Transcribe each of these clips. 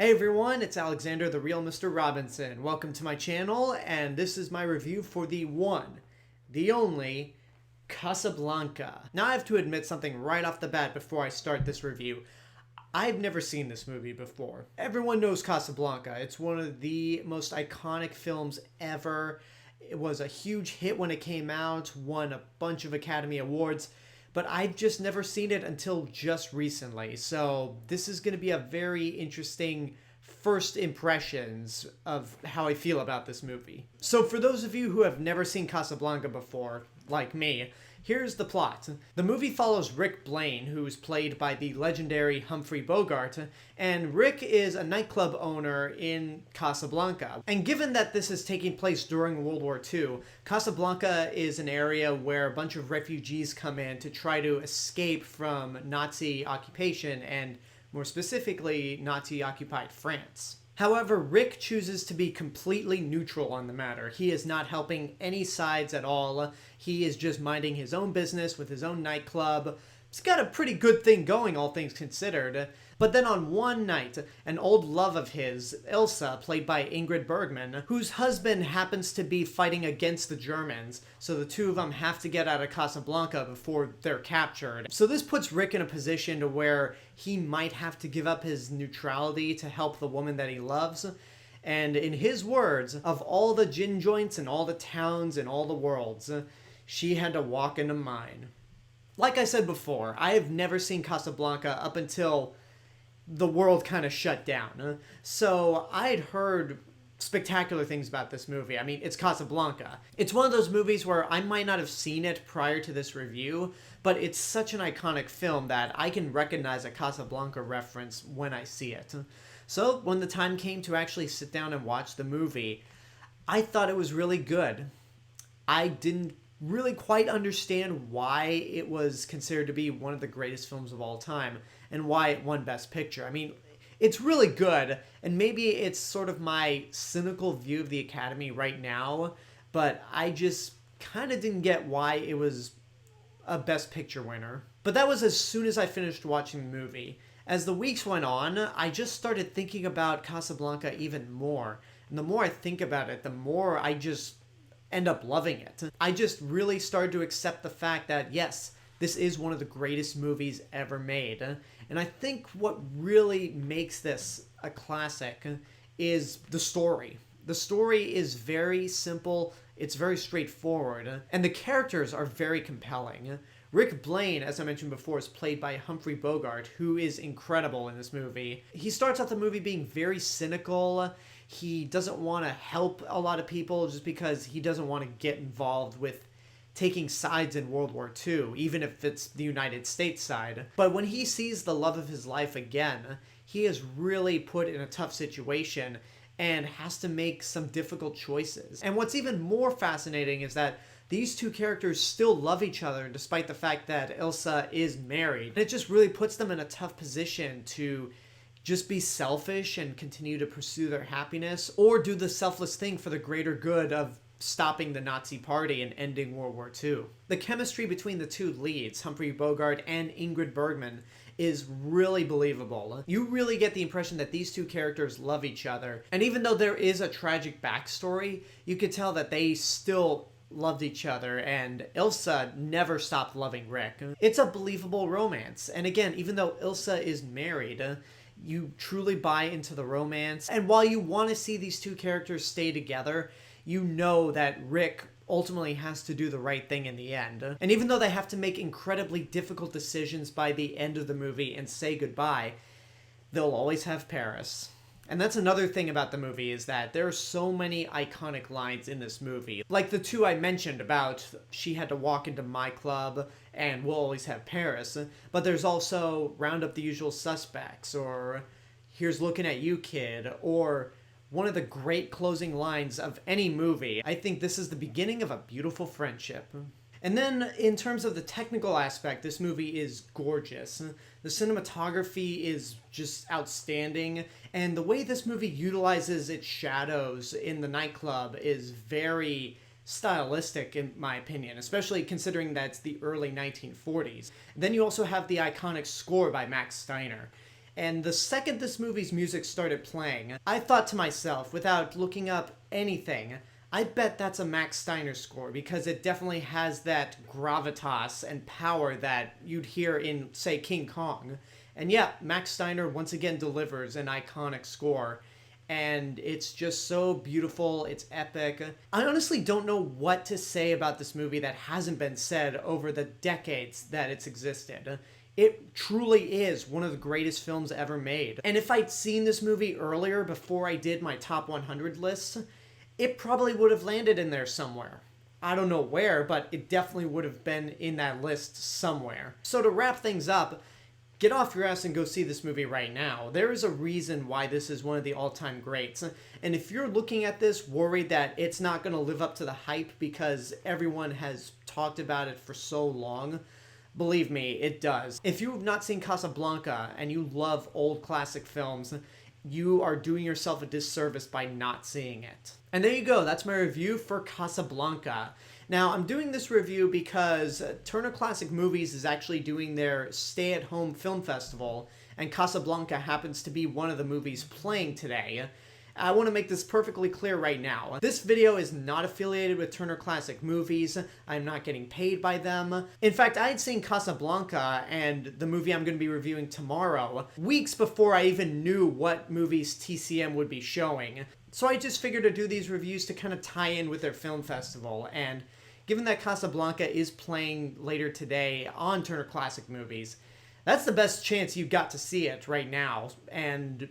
Hey everyone, it's Alexander, the real Mr. Robinson. Welcome to my channel, and this is my review for the one, the only, Casablanca. Now I have to admit something right off the bat before I start this review. I've never seen this movie before. Everyone knows Casablanca. It's one of the most iconic films ever. It was a huge hit when it came out, won a bunch of Academy Awards, but I've just never seen it until just recently. So this is going to be a very interesting first impressions of how I feel about this movie. So for those of you who have never seen Casablanca before, like me, here's the plot. The movie follows Rick Blaine, who's played by the legendary Humphrey Bogart, and Rick is a nightclub owner in Casablanca. And given that this is taking place during World War II, Casablanca is an area where a bunch of refugees come in to try to escape from Nazi occupation and, more specifically, Nazi-occupied France. However, Rick chooses to be completely neutral on the matter. He is not helping any sides at all. He is just minding his own business with his own nightclub. He's got a pretty good thing going, all things considered. But then on one night, an old love of his, Ilsa, played by Ingrid Bergman, whose husband happens to be fighting against the Germans, so the two of them have to get out of Casablanca before they're captured. So this puts Rick in a position to where he might have to give up his neutrality to help the woman that he loves. And in his words, of all the gin joints and all the towns and all the worlds, she had to walk into mine. Like I said before, I have never seen Casablanca up until the world kind of shut down. So I'd heard spectacular things about this movie. I mean, it's Casablanca. It's one of those movies where I might not have seen it prior to this review, but it's such an iconic film that I can recognize a Casablanca reference when I see it. So when the time came to actually sit down and watch the movie, I thought it was really good. I didn't really quite understand why it was considered to be one of the greatest films of all time and why it won Best Picture. I mean, it's really good, and maybe it's sort of my cynical view of the Academy right now, but I just kind of didn't get why it was a Best Picture winner. But that was as soon as I finished watching the movie. As the weeks went on, I just started thinking about Casablanca even more, and the more I think about it, the more I just end up loving it. I just really started to accept the fact that, yes, this is one of the greatest movies ever made. And I think what really makes this a classic is the story. The story is very simple, it's very straightforward, and the characters are very compelling. Rick Blaine, as I mentioned before, is played by Humphrey Bogart, who is incredible in this movie. He starts out the movie being very cynical. He doesn't want to help a lot of people just because he doesn't want to get involved with taking sides in World War II, even if it's the United States side. But when he sees the love of his life again, he is really put in a tough situation and has to make some difficult choices. And what's even more fascinating is that these two characters still love each other despite the fact that Ilsa is married. And it just really puts them in a tough position to just be selfish and continue to pursue their happiness, or do the selfless thing for the greater good of stopping the Nazi party and ending World War II. The chemistry between the two leads, Humphrey Bogart and Ingrid Bergman, is really believable. You really get the impression that these two characters love each other, and even though there is a tragic backstory, you can tell that they still loved each other, and Ilsa never stopped loving Rick. It's a believable romance, and again, even though Ilsa is married, you truly buy into the romance. And while you want to see these two characters stay together, you know that Rick ultimately has to do the right thing in the end. And even though they have to make incredibly difficult decisions by the end of the movie and say goodbye, they'll always have Paris. And that's another thing about the movie, is that there are so many iconic lines in this movie. Like the two I mentioned about she had to walk into my club and we'll always have Paris. But there's also round up the usual suspects, or here's looking at you, kid, or one of the great closing lines of any movie. I think this is the beginning of a beautiful friendship. And then in terms of the technical aspect, this movie is gorgeous. The cinematography is just outstanding, and the way this movie utilizes its shadows in the nightclub is very stylistic in my opinion, especially considering that it's the early 1940s. Then you also have the iconic score by Max Steiner. And the second this movie's music started playing, I thought to myself, without looking up anything, I bet that's a Max Steiner score, because it definitely has that gravitas and power that you'd hear in, say, King Kong. And yeah, Max Steiner once again delivers an iconic score. And it's just so beautiful, it's epic. I honestly don't know what to say about this movie that hasn't been said over the decades that it's existed. It truly is one of the greatest films ever made. And if I'd seen this movie earlier, before I did my top 100 lists, it probably would have landed in there somewhere. I don't know where, but it definitely would have been in that list somewhere. So to wrap things up, get off your ass and go see this movie right now. There is a reason why this is one of the all-time greats. And if you're looking at this worried that it's not going to live up to the hype because everyone has talked about it for so long, believe me, it does. If you have not seen Casablanca and you love old classic films, you are doing yourself a disservice by not seeing it. And there you go, that's my review for Casablanca. Now, I'm doing this review because Turner Classic Movies is actually doing their stay-at-home film festival, and Casablanca happens to be one of the movies playing today. I want to make this perfectly clear right now. This video is not affiliated with Turner Classic Movies. I'm not getting paid by them. In fact, I had seen Casablanca and the movie I'm going to be reviewing tomorrow weeks before I even knew what movies TCM would be showing. So I just figured to do these reviews to kind of tie in with their film festival. And given that Casablanca is playing later today on Turner Classic Movies, that's the best chance you got to see it right now. And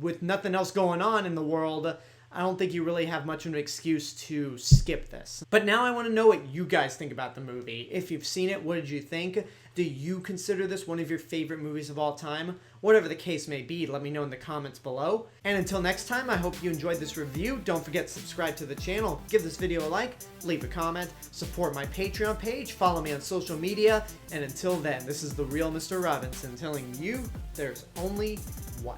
with nothing else going on in the world, I don't think you really have much of an excuse to skip this. But now I want to know what you guys think about the movie. If you've seen it, what did you think? Do you consider this one of your favorite movies of all time? Whatever the case may be, let me know in the comments below. And until next time, I hope you enjoyed this review. Don't forget to subscribe to the channel, give this video a like, leave a comment, support my Patreon page, follow me on social media, and until then, this is the real Mr. Robinson telling you there's only one.